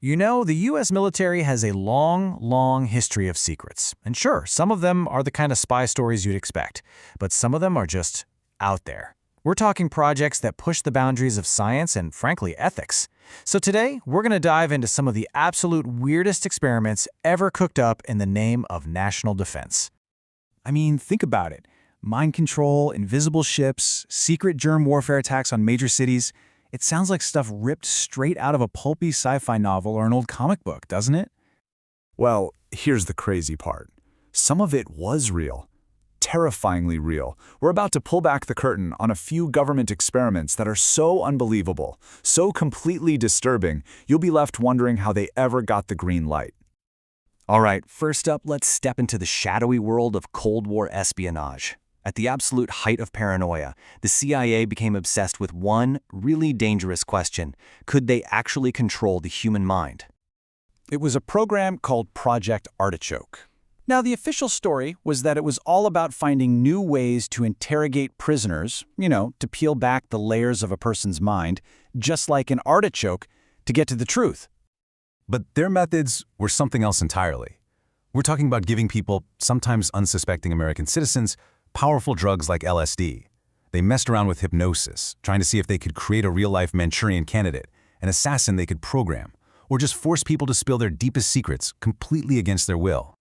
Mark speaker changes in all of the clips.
Speaker 1: You know, the U.S. military has a long, long history of secrets. And sure, some of them are the kind of spy stories you'd expect, but some of them are just out there. We're talking projects that push the boundaries of science and, frankly, ethics. So today, we're going to dive into some of the absolute weirdest experiments ever cooked up in the name of national defense.
Speaker 2: I mean, think about it. Mind control, invisible ships, secret germ warfare attacks on major cities. It sounds like stuff ripped straight out of a pulpy sci-fi novel or an old comic book, doesn't it?
Speaker 3: Well, here's the crazy part. Some of it was real. Terrifyingly real. We're about to pull back the curtain on a few government experiments that are so unbelievable, so completely disturbing, you'll be left wondering how they ever got the green light.
Speaker 1: All right, first up, let's step into the shadowy world of Cold War espionage. At the absolute height of paranoia, the CIA became obsessed with one really dangerous question. Could they actually control the human mind?
Speaker 2: It was a program called Project Artichoke. Now, the official story was that it was all about finding new ways to interrogate prisoners, to peel back the layers of a person's mind, just like an artichoke, to get to the truth.
Speaker 4: But their methods were something else entirely. We're talking about giving people, sometimes unsuspecting American citizens, powerful drugs like LSD. They messed around with hypnosis, trying to see if they could create a real-life Manchurian candidate, an assassin they could program, or just force people to spill their deepest secrets completely against their will.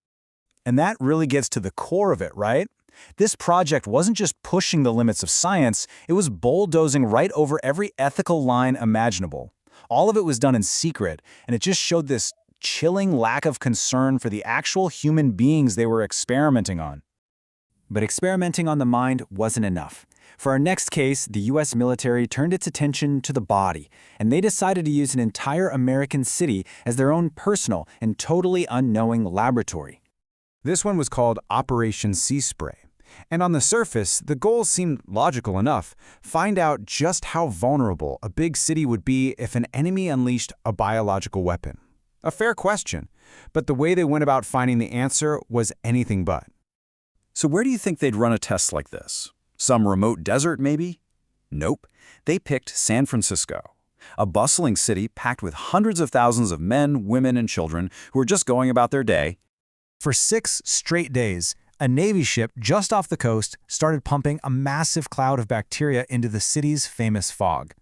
Speaker 2: And that really gets to the core of it, right? This project wasn't just pushing the limits of science, it was bulldozing right over every ethical line imaginable. All of it was done in secret, and it just showed this chilling lack of concern for the actual human beings they were experimenting on. But experimenting on the mind wasn't enough. For our next case, the U.S. military turned its attention to the body, and they decided to use an entire American city as their own personal and totally unknowing laboratory. This one was called Operation Sea Spray. And on the surface, the goal seemed logical enough. Find out just how vulnerable a big city would be if an enemy unleashed a biological weapon. A fair question, but the way they went about finding the answer was anything but.
Speaker 5: So where do you think they'd run a test like this? Some remote desert, maybe? Nope. They picked San Francisco, a bustling city packed with hundreds of thousands of men, women, and children who were just going about their day.
Speaker 1: For 6 straight days, a Navy ship just off the coast started pumping a massive cloud of bacteria into the city's famous fog.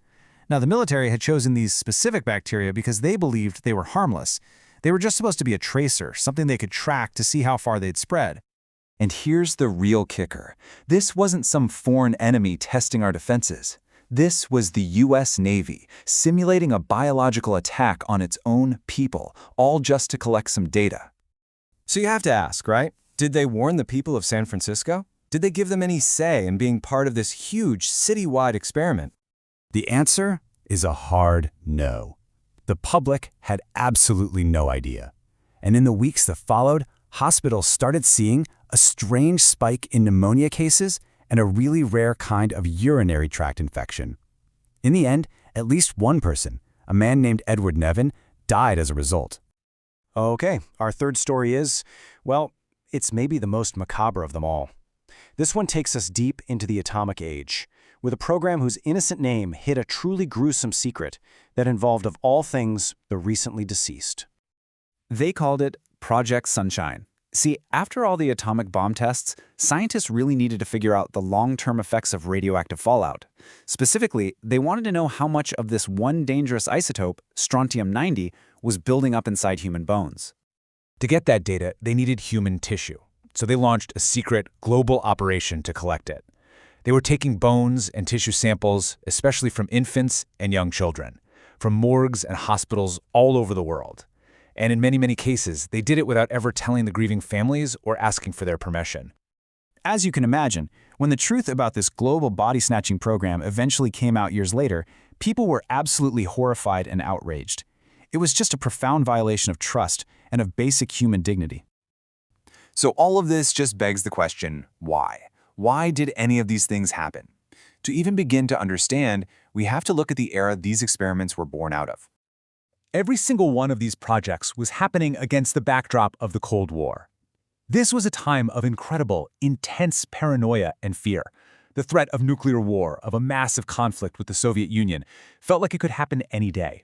Speaker 1: Now, the military had chosen these specific bacteria because they believed they were harmless. They were just supposed to be a tracer, something they could track to see how far they'd spread.
Speaker 5: And here's the real kicker. This wasn't some foreign enemy testing our defenses. This was the U.S. Navy, simulating a biological attack on its own people, all just to collect some data.
Speaker 2: So you have to ask, right? Did they warn the people of San Francisco? Did they give them any say in being part of this huge citywide experiment?
Speaker 4: The answer is a hard no. The public had absolutely no idea. And in the weeks that followed, hospitals started seeing a strange spike in pneumonia cases and a really rare kind of urinary tract infection. In the end, at least one person, a man named Edward Nevin, died as a result.
Speaker 1: Okay, our third story is, well, it's maybe the most macabre of them all. This one takes us deep into the atomic age, with a program whose innocent name hid a truly gruesome secret that involved, of all things, the recently deceased.
Speaker 2: They called it Project Sunshine. See, after all the atomic bomb tests, scientists really needed to figure out the long-term effects of radioactive fallout. Specifically, they wanted to know how much of this one dangerous isotope, strontium-90, was building up inside human bones.
Speaker 1: To get that data, they needed human tissue, so they launched a secret global operation to collect it. They were taking bones and tissue samples, especially from infants and young children, from morgues and hospitals all over the world. And in many, many cases, they did it without ever telling the grieving families or asking for their permission.
Speaker 2: As you can imagine, when the truth about this global body-snatching program eventually came out years later, people were absolutely horrified and outraged. It was just a profound violation of trust and of basic human dignity.
Speaker 5: So all of this just begs the question, why? Why did any of these things happen? To even begin to understand, we have to look at the era these experiments were born out of.
Speaker 1: Every single one of these projects was happening against the backdrop of the Cold War. This was a time of incredible, intense paranoia and fear. The threat of nuclear war, of a massive conflict with the Soviet Union, felt like it could happen any day.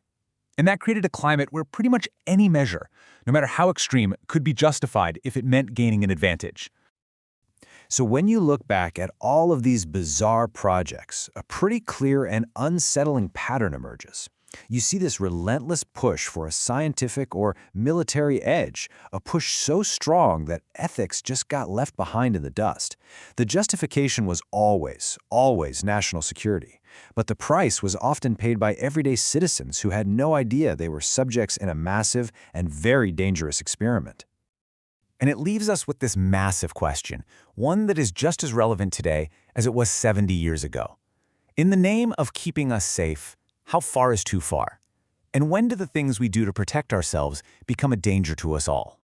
Speaker 6: And that created a climate where pretty much any measure, no matter how extreme, could be justified if it meant gaining an advantage.
Speaker 2: So when you look back at all of these bizarre projects, a pretty clear and unsettling pattern emerges. You see this relentless push for a scientific or military edge, a push so strong that ethics just got left behind in the dust. The justification was always national security. But the price was often paid by everyday citizens who had no idea they were subjects in a massive and very dangerous experiment.
Speaker 4: And it leaves us with this massive question, one that is just as relevant today as it was 70 years ago. In the name of keeping us safe, how far is too far? And when do the things we do to protect ourselves become a danger to us all?